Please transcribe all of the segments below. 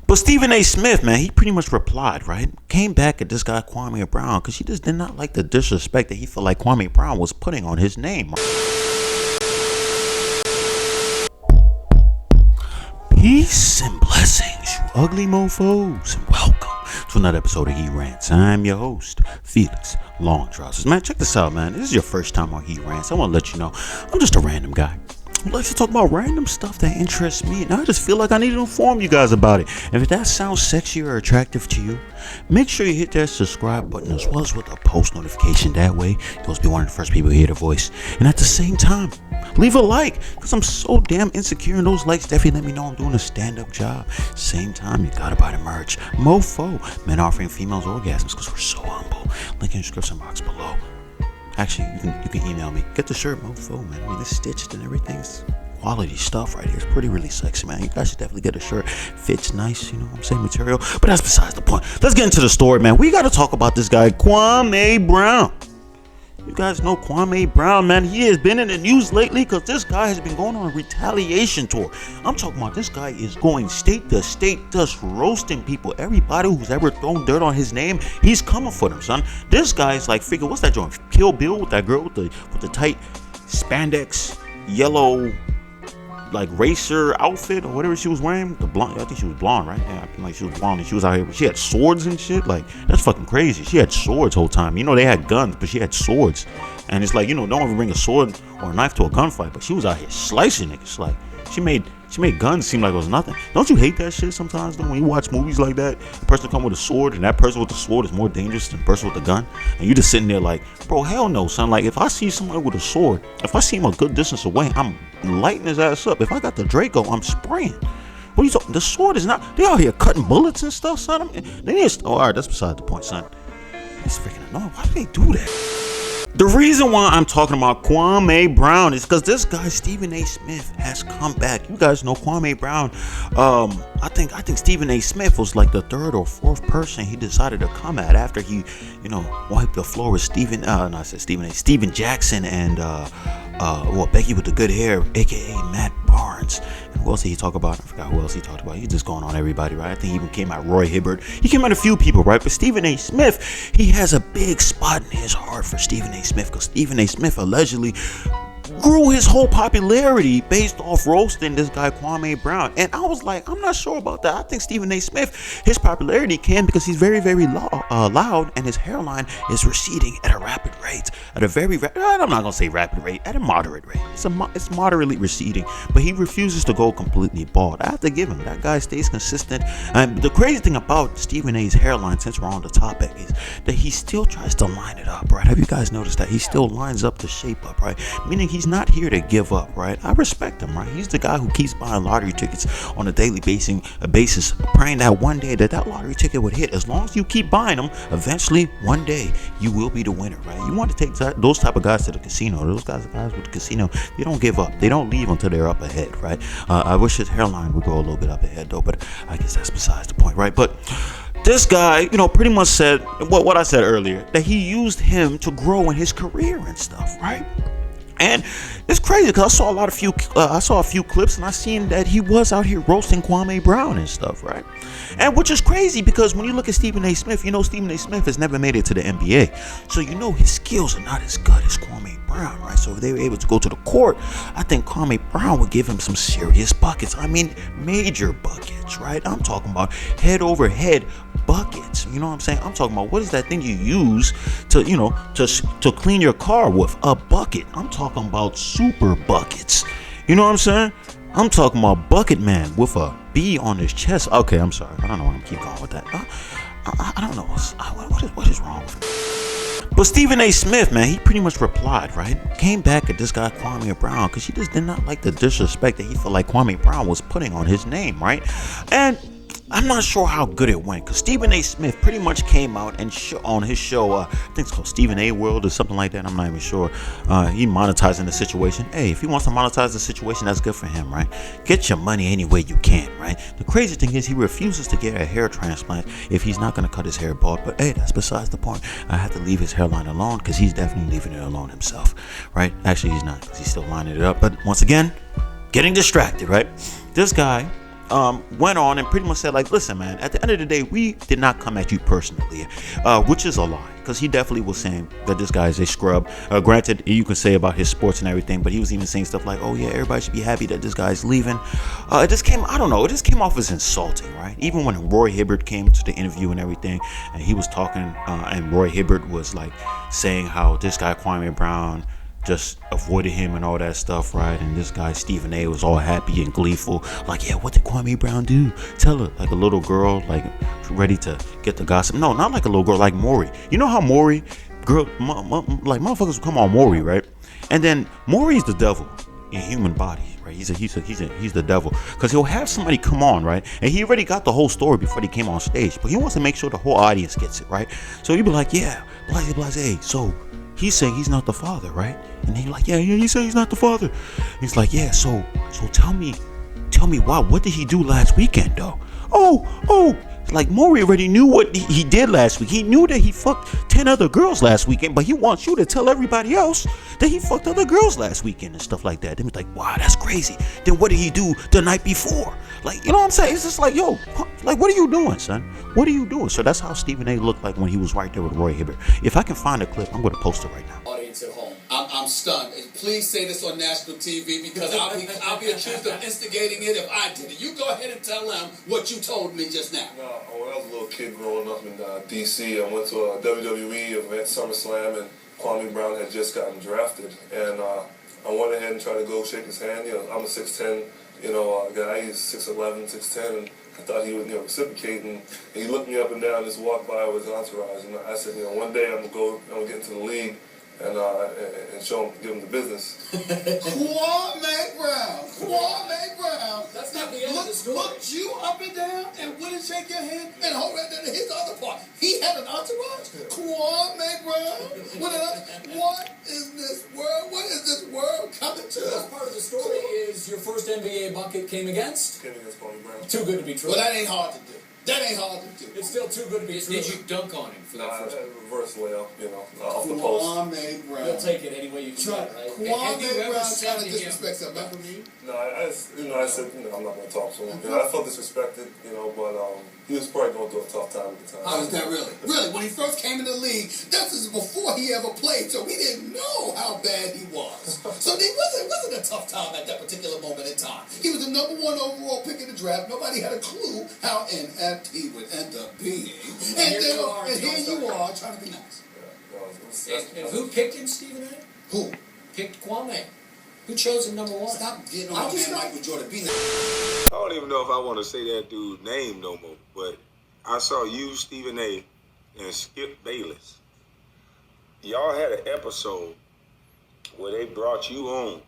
But Stephen A. Smith, man, he pretty much replied, right? Came back at this guy Kwame Brown because he just did not like the disrespect that he felt like Kwame Brown was putting on his name. Peace and blessings, you ugly mofos, and welcome to another episode of He Rants. I'm your host, Felix Long Trousers. Man, check this out, man. This is your first time on He Rants. I want to let you know I'm just a random guy who likes to talk about random stuff that interests me, and I just feel like I need to inform you guys about it. And if that sounds sexy or attractive to you, make sure you hit that subscribe button as well as with a post notification. That way, you'll be one of the first people to hear the voice. And at the same time, leave a like, because I'm so damn insecure, and those likes definitely let me know I'm doing a stand-up job. Same time, you gotta buy the merch. Mofo, men offering females orgasms, because we're so humble. Link in the description box below. Actually, you can email me. Get the shirt, mofo, man. I mean, it's stitched and everything's quality stuff right here. It's really sexy, man. You guys should definitely get a shirt. Fits nice, you know what I'm saying, material. But that's besides the point. Let's get into the story, man. We got to talk about this guy, Kwame Brown. You guys know Kwame Brown, man. He has been in the news lately because this guy has been going on a retaliation tour. I'm talking about this guy is going state to state, just roasting people. Everybody who's ever thrown dirt on his name, he's coming for them, son. This guy is like, figure, what's that joint? Kill Bill with that girl with the tight spandex yellow like racer outfit or whatever she was wearing. The blonde, I think she was blonde, right? Yeah, like she was blonde and she was out here. She had swords and shit. Like, that's fucking crazy. She had swords the whole time. You know, they had guns, but she had swords. And it's like, you know, don't ever bring a sword or a knife to a gunfight, but she was out here slicing niggas. Like, she made guns seem like it was nothing. Don't you hate that shit sometimes, though, when you watch movies like that? The person come with a sword, and that person with the sword is more dangerous than the person with the gun, and you just sitting there like, bro, hell no, son. Like, if I see somebody with a sword, if I see him a good distance away, I'm lighting his ass up. If I got the Draco, I'm spraying. What are you talking? The sword is not. They out here cutting bullets and stuff, son. They need to. Oh, all right, that's beside the point, son. It's freaking annoying. Why do they do that? The reason why I'm talking about Kwame Brown is because this guy Stephen A. Smith has come back. You guys know Kwame Brown. I think Stephen A. Smith was like the third or fourth person he decided to come at after he, you know, wiped the floor with Stephen Jackson and Becky with the good hair, aka Matt Barnes. And who else did he talk about? I forgot who else he talked about. He's just going on everybody, right? I think he even came at Roy Hibbert. He came at a few people, right? But Stephen A. Smith, he has a big spot in his heart for Stephen A. Smith, because Stephen A. Smith allegedly grew his whole popularity based off roasting this guy Kwame Brown. And I was like, I'm not sure about that. I think Stephen A. Smith, his popularity came because he's very loud, and his hairline is receding at a rapid rate. At a very I'm not gonna say rapid rate, at a moderate rate. It's moderately receding, but he refuses to go completely bald. I have to give him that guy stays consistent. And the crazy thing about Stephen A.'s hairline, since we're on the topic, is that he still tries to line it up, right? Have you guys noticed that he still lines up the shape up, right? Meaning he's not here to give up, right? I respect him, right? He's the guy who keeps buying lottery tickets on a daily basis, praying that one day that lottery ticket would hit. As long as you keep buying them, eventually one day you will be the winner, right? You want to take those type of guys to the casino. Those guys with the casino, they don't give up. They don't leave until they're up ahead, right? I wish his hairline would go a little bit up ahead though, but I guess that's besides the point, right? But this guy, you know, pretty much said what I said earlier, that he used him to grow in his career and stuff, right? And it's crazy because I saw a few clips and I seen that he was out here roasting Kwame Brown and stuff, right? And which is crazy because when you look at Stephen A. Smith, you know Stephen A. Smith has never made it to the NBA, so you know his skills are not as good as Kwame Brown, right? So if they were able to go to the court, I think Kwame Brown would give him some serious buckets. I mean, major buckets, right? I'm talking about head over head buckets. You know what I'm saying? I'm talking about, what is that thing you use to, you know, to clean your car with? A bucket. I'm talking about super buckets. You know what I'm saying? I'm talking about Bucket Man with a B on his chest. Okay, I'm sorry. I don't know why I'm keep going with that. I don't know. What is wrong with me? But Stephen A. Smith, man, he pretty much replied, right? Came back at this guy Kwame Brown because he just did not like the disrespect that he felt like Kwame Brown was putting on his name, right? And I'm not sure how good it went because Stephen A. Smith pretty much came out and on his show, I think it's called Stephen A. World or something like that. I'm not even sure. He monetizing the situation. Hey, if he wants to monetize the situation, that's good for him, right? Get your money any way you can, right? The crazy thing is he refuses to get a hair transplant if he's not going to cut his hair bald. But hey, that's besides the point. I have to leave his hairline alone because he's definitely leaving it alone himself, right? Actually, he's not because he's still lining it up. But once again, getting distracted, right? This guy went on and pretty much said, like, listen, man, at the end of the day, we did not come at you personally, which is a lie, because he definitely was saying that this guy is a scrub. Granted, you can say about his sports and everything, but he was even saying stuff like, oh yeah, everybody should be happy that this guy's leaving. It just came, I don't know, it just came off as insulting, right? Even when Roy Hibbert came to the interview and everything, and he was talking, and Roy Hibbert was like saying how this guy Kwame Brown just avoided him and all that stuff, right? And this guy Stephen A was all happy and gleeful, like, yeah, what did Kwame Brown do? Tell her, like a little girl, like ready to get the gossip. No, not like a little girl, like Maury. You know how Maury, girl, like motherfuckers will come on Maury, right? And then Maury's the devil in human body, right? He's the devil, because he'll have somebody come on, right? And he already got the whole story before he came on stage, but he wants to make sure the whole audience gets it, right? So he'd be like, yeah, blase, so he's saying he's not the father, right? And they're like, yeah, he said he's not the father. He's like, yeah, so tell me why? What did he do last weekend, though? Oh, like Maury already knew what he did last week. He knew that he fucked 10 other girls last weekend, but he wants you to tell everybody else that he fucked other girls last weekend and stuff like that. Then he's like, wow, that's crazy. Then what did he do the night before? Like, you know what I'm saying? It's just like, yo, like, what are you doing, son? What are you doing? So that's how Stephen A looked like when he was right there with Roy Hibbert. If I can find a clip, I'm going to post it right now. Audience at home, I'm stunned. Please say this on national TV, because I'll be accused of instigating it if I did it. You go ahead and tell them what you told me just now. No, when I was a little kid growing up in D.C., I went to a WWE event, SummerSlam, and Kwame Brown had just gotten drafted. And I went ahead and tried to go shake his hand. You know, I'm a 6'10", guy. He's 6'11", 6'10", and I thought he would, reciprocate. And he looked me up and down, just walked by with his entourage. And I said, one day I'm gonna get into the league and show him, give him the business. Kwame Brown. That's not the end of the story. Looked you up and down and wouldn't shake your hand and hold right down to his other part. He had an entourage. Kwame Brown. What is this world? What is this world coming to? The best part of the story is your first NBA bucket came against Kwame Brown. Too good to be true. Well, that ain't hard to do. It's still too good to be true. Did you dunk on him for that first one? Reverse layup, off the post. Kwame Brown. You'll take it any way you can get, right? Kwame Brown kind of disrespect somebody. No, I said, I'm not going to talk to him. I felt disrespected, but he was probably going through a tough time at the time. How was that really? Really, when he first came in the league, this is before he ever played, so we didn't know how bad he was. So it wasn't a tough time at that particular moment in time. He was the #1 overall pick in the draft. Nobody had a clue how inept he would end up being. And here you are trying to be nice. And who picked him, Stephen A? Who? Picked Kwame. Who chose him #1? Stop getting on my man Michael Jordan. Be nice. I don't even know if I want to say that dude's name no more, but I saw you, Stephen A, and Skip Bayless. Y'all had an episode where they brought you on,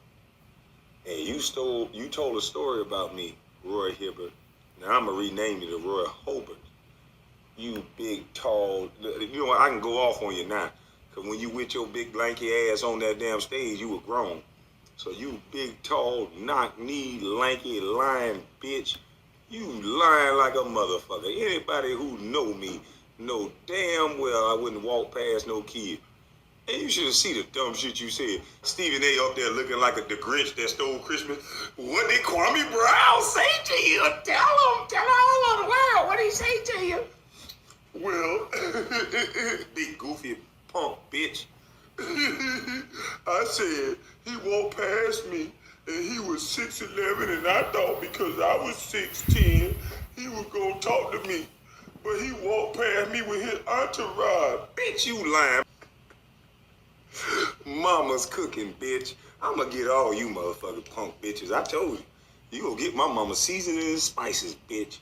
and you told a story about me, Roy Hibbert. Now I'm gonna rename you to Roy Hobart. You big, tall. You know what? I can go off on you now, cause when you with your big lanky ass on that damn stage, you were grown. So you big, tall, knock-knee, lanky, lying bitch. You lying like a motherfucker. Anybody who know me know damn well I wouldn't walk past no kid. And you should have seen the dumb shit you said. Stephen A up there looking like the Grinch that stole Christmas. What did Kwame Brown say to you? Tell all of the world what he say to you. Well, big goofy punk bitch. I said he walked past me and he was 6'11", and I thought because I was 6'10", he was gonna talk to me. But he walked past me with his entourage. Bitch, you lying. Mama's cooking, bitch. I'ma get all you motherfucking punk bitches. I told you. You gonna get my mama seasoning and spices, bitch.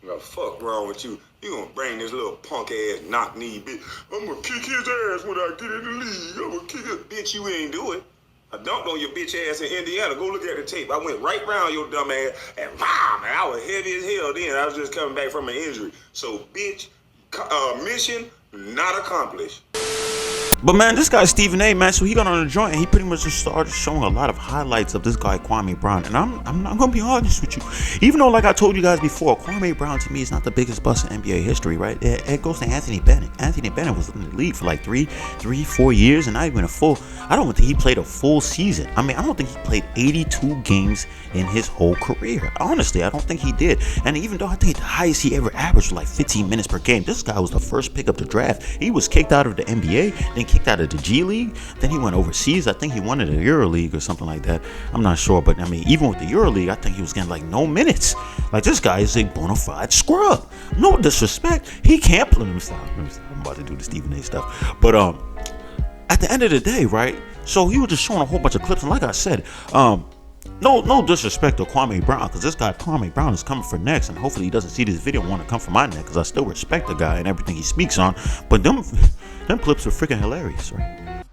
What the fuck wrong with you? You gonna bring this little punk ass knock knee bitch. I'm gonna kick his ass when I get in the league. I'm gonna kick his bitch. You ain't do it. I dunked on your bitch ass in Indiana. Go look at the tape. I went right round your dumb ass and wow, man, I was heavy as hell then. I was just coming back from an injury. So bitch, mission not accomplished. But man, this guy Stephen A, man, so he got on the joint and he pretty much just started showing a lot of highlights of this guy Kwame Brown. And I'm not gonna be honest with you, even though, like I told you guys before, Kwame Brown to me is not the biggest bust in NBA history, right? It goes to Anthony Bennett. Anthony Bennett was in the league for like 4 years, and not even I don't think he played a full season. I mean, I don't think he played 82 games in his whole career. Honestly, I don't think he did. And even though I think the highest he ever averaged was like 15 minutes per game, this guy was the first pick up the draft. He was kicked out of the NBA, then kicked out of the G League, then he went overseas. I think he wanted the Euro League or something like that. I'm not sure, but I mean, even with the Euro League, I think he was getting like no minutes. Like, this guy is a bona fide scrub. No disrespect, he can't play himself. I'm about to do the Stephen A stuff, but at the end of the day, right? So he was just showing a whole bunch of clips, and like I said, no disrespect to Kwame Brown, because this guy Kwame Brown is coming for next, and hopefully he doesn't see this video and want to come for my neck, because I still respect the guy and everything he speaks on. But them clips are freaking hilarious, right?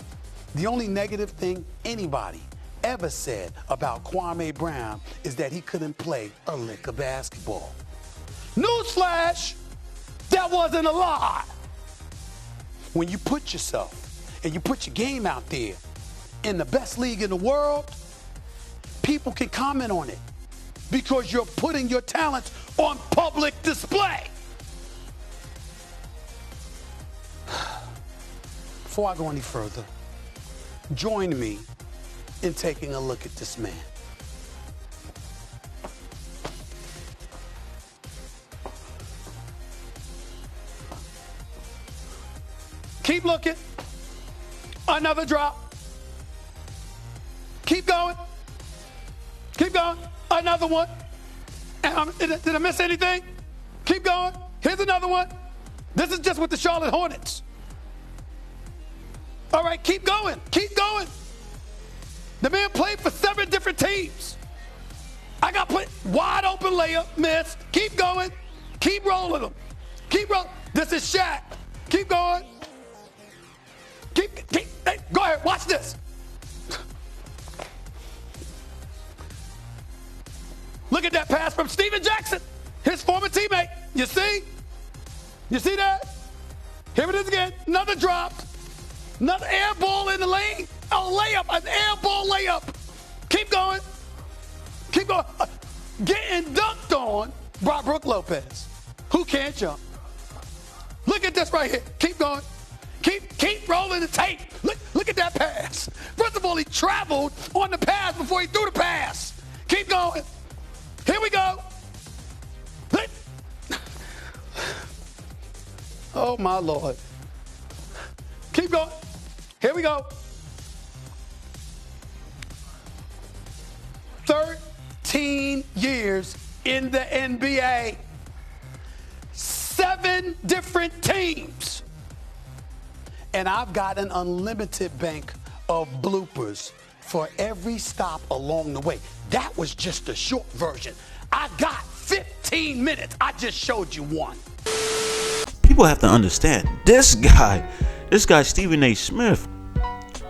The only negative thing anybody ever said about Kwame Brown is that he couldn't play a lick of basketball. Newsflash, that wasn't a lie. When you put yourself and you put your game out there in the best league in the world, people can comment on it because you're putting your talents on public display. Before I go any further, join me in taking a look at this man. Keep looking. Another drop. Keep going. Keep going. Another one. And did I miss anything? Keep going. Here's another one. This is just with the Charlotte Hornets. All right, keep going. Keep going. The man played for 7 different teams. I got put wide open layup, miss. Keep going. Keep rolling them. Keep rolling. This is Shaq. Keep going. Hey, go ahead. Watch this. Look at that pass from Steven Jackson, his former teammate. You see? You see that? Here it is again. Another drop. Another air ball in the lane. A layup. An air ball layup. Keep going. Keep going. Getting dunked on by Brook Lopez, who can't jump. Look at this right here. Keep going. Keep rolling the tape. Look at that pass. First of all, he traveled on the pass before he threw the pass. Keep going. Here we go. Oh, my Lord. Keep going. Here we go. 13 years in the NBA. 7 different teams. And I've got an unlimited bank of bloopers for every stop along the way. That was just the short version. I got 15 minutes. I just showed you one. People have to understand, this guy Stephen A. Smith,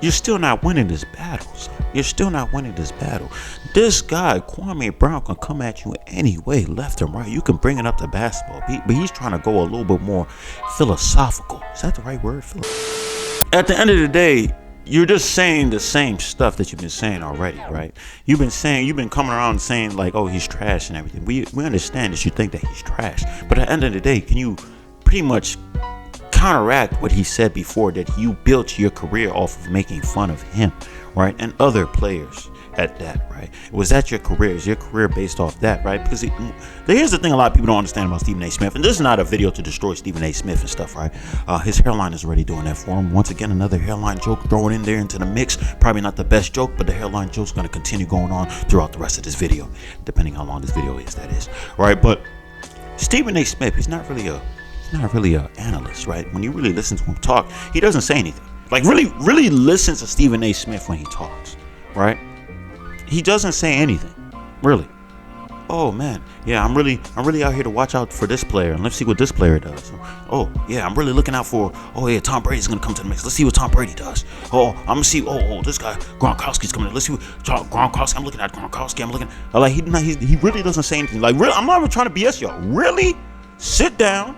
you're still not winning this battle, son. You're still not winning this battle. This guy, Kwame Brown, can come at you any way, left and right. You can bring it up to basketball, but he's trying to go a little bit more philosophical. Is that the right word? At the end of the day, you're just saying the same stuff that you've been saying already, right? You've been coming around saying like, oh, he's trash and everything. We understand that you think that he's trash, but at the end of the day, can you pretty much counteract what he said before, that you built your career off of making fun of him, right? And other players at that, right? Was that your career? Is your career based off that, right? Because here's the thing a lot of people don't understand about Stephen A. Smith, and this is not a video to destroy Stephen A. Smith and stuff, right? His hairline is already doing that for him. Once again, another hairline joke thrown in there into the mix. Probably not the best joke, but the hairline joke's going to continue going on throughout the rest of this video, depending how long this video is, that is, right? But Stephen A. Smith, he's not really an analyst, right? When you really listen to him talk, he doesn't say anything. Like, really listen to Stephen A. Smith when he talks, right? He doesn't say anything, really. Oh man, yeah, I'm really out here to watch out for this player, and let's see what this player does. Oh yeah, I'm really looking out for. Oh yeah, Tom Brady's gonna come to the mix. Let's see what Tom Brady does. Oh, I'm gonna see. Oh, this guy Gronkowski's coming in. Let's see what Gronkowski. I'm looking at Gronkowski. I'm looking. Like he really doesn't say anything. Like, really, I'm not even trying to BS y'all. Really, sit down,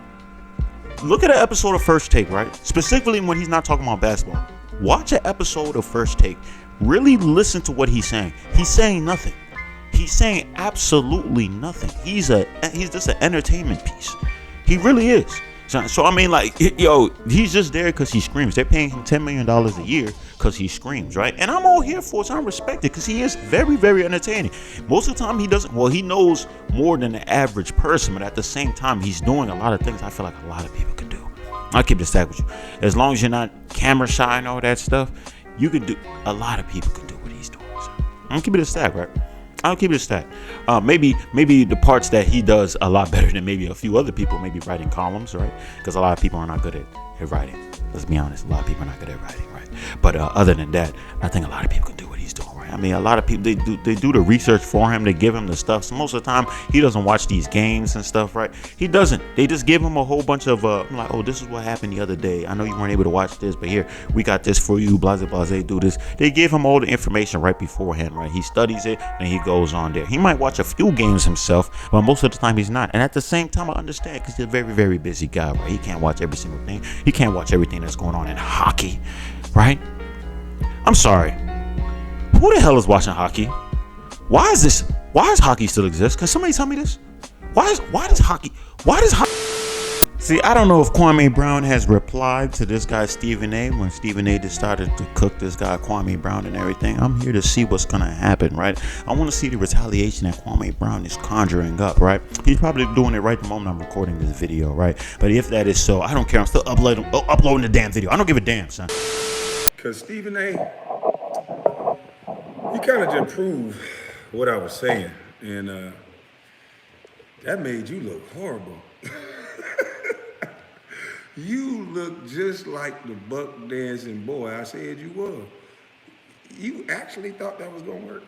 look at an episode of First Take, right? Specifically when he's not talking about basketball. Watch an episode of First Take. Really listen to what he's saying. He's saying nothing. He's saying absolutely nothing. He's just an entertainment piece. He really is. So I mean, like, yo, he's just there because he screams. They're paying him $10 million a year because he screams, right? And I'm all here for it. So I respect it because he is very, very entertaining. Most of the time, he doesn't. Well, he knows more than the average person, but at the same time, he's doing a lot of things I feel like a lot of people can do. I'll keep it a stack with you. As long as you're not camera shy and all that stuff, you can do. A lot of people can do what he's doing. So I'm keep it a stack, right? I'll keep it a stack. Maybe the parts that he does a lot better than maybe a few other people, maybe writing columns, right? Because a lot of people are not good at writing. Let's be honest, a lot of people are not good at writing, right? But other than that, I think a lot of people can do what he's doing, right? I mean, a lot of people, they do the research for him. They give him the stuff. So most of the time, he doesn't watch these games and stuff, right? He doesn't. They just give him a whole bunch of, like, oh, this is what happened the other day. I know you weren't able to watch this, but here, we got this for you, blase, blase, do this. They give him all the information right beforehand, right? He studies it, and he goes on there. He might watch a few games himself, but most of the time, he's not. And at the same time, I understand, because he's a very, very busy guy, right? He can't watch every single thing. He can't watch everything that's going on in hockey, right? I'm sorry. Who the hell is watching hockey? Why does hockey still exist? Can somebody tell me this? Why does hockey? See, I don't know if Kwame Brown has replied to this guy Stephen A. when Stephen A. decided to cook this guy Kwame Brown and everything. I'm here to see what's gonna happen, right? I want to see the retaliation that Kwame Brown is conjuring up, right? He's probably doing it right the moment I'm recording this video, right? But if that is so, I don't care. I'm still uploading the damn video. I don't give a damn, son. Because Stephen A., you kind of just proved what I was saying. And that made you look horrible. You look just like the buck dancing boy I said you were. You actually thought that was going to work.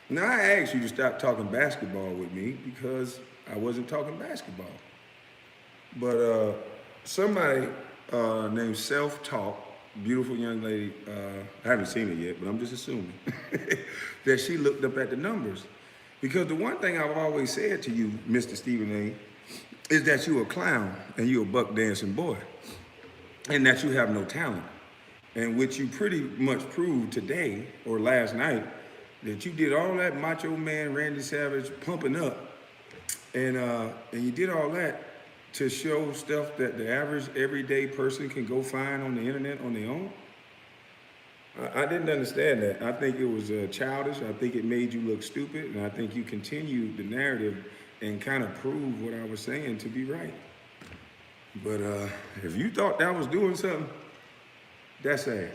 Now, I asked you to stop talking basketball with me because I wasn't talking basketball. But somebody named Self-Talk, beautiful young lady, I haven't seen her yet, but I'm just assuming, that she looked up at the numbers. Because the one thing I've always said to you, Mr. Stephen A., is that you're a clown and you're a buck dancing boy, and that you have no talent. And which you pretty much proved today or last night, that you did all that Macho Man, Randy Savage pumping up, and you did all that to show stuff that the average everyday person can go find on the internet on their own. I didn't understand that. I think it was childish. I think it made you look stupid, and I think you continued the narrative and kind of proved what I was saying to be right. But if you thought that was doing something, that's sad.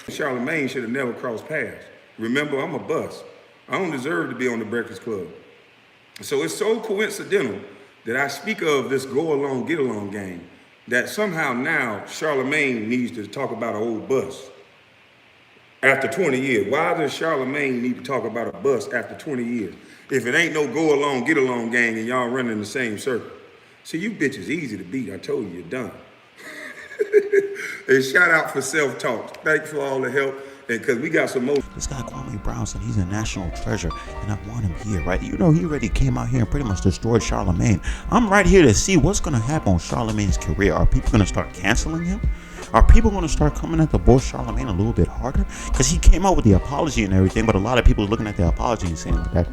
Charlemagne should have never crossed paths. Remember, I'm a bust. I don't deserve to be on the Breakfast Club. So it's so coincidental that I speak of this go along, get along game, that somehow now Charlemagne needs to talk about an old bus. After 20 years, why does Charlemagne need to talk about a bus after 20 years? If it ain't no go along, get along gang and y'all running the same circle. See, you bitches easy to beat. I told you, you're done. And shout out for Self-Talk. Thanks for all the help. And because we got some more. This guy Kwame Brown said he's a national treasure, and I want him here, right? You know, he already came out here and pretty much destroyed Charlemagne. I'm right here to see what's going to happen on Charlemagne's career. Are people going to start canceling him? Are people going to start coming at the boy Charlemagne a little bit harder? Because he came out with the apology and everything, but a lot of people are looking at the apology and saying like that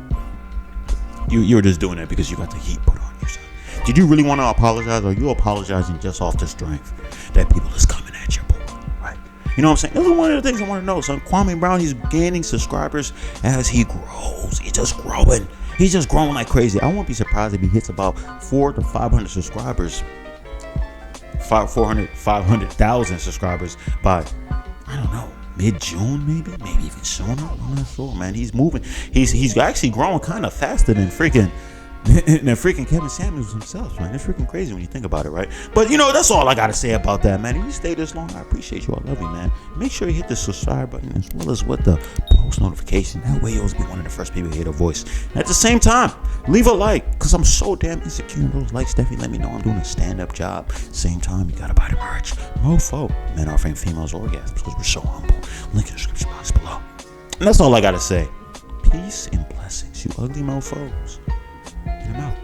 you were just doing it because you got the heat put on you. Son. Did you really want to apologize, or are you apologizing just off the strength that people is coming at your boy, right? You know what I'm saying? This is one of the things I want to know. So Kwame Brown, he's gaining subscribers as he grows. He's just growing. He's just growing like crazy. I won't be surprised if he hits about 400 to 500 subscribers. 500,000 subscribers by, I don't know, mid-June maybe even sooner. I'm not sure, man. He's moving. He's actually growing kind of faster than freaking Kevin Samuels himself, man. It's freaking crazy when you think about it, right? But you know, that's all I gotta say about that, man. If you stay this long, I appreciate you. I love you, man. Make sure you hit the subscribe button as well as with the post notification. That way you'll always be one of the first people to hear the voice. And at the same time, leave a like, because I'm so damn insecure in those likes. Definitely let me know I'm doing a stand-up job. Same time, you gotta buy the merch. Mofo, men offering females orgasms because we're so humble. Link in the description box below. And that's all I gotta say. Peace and blessings, you ugly mofos. I'm out.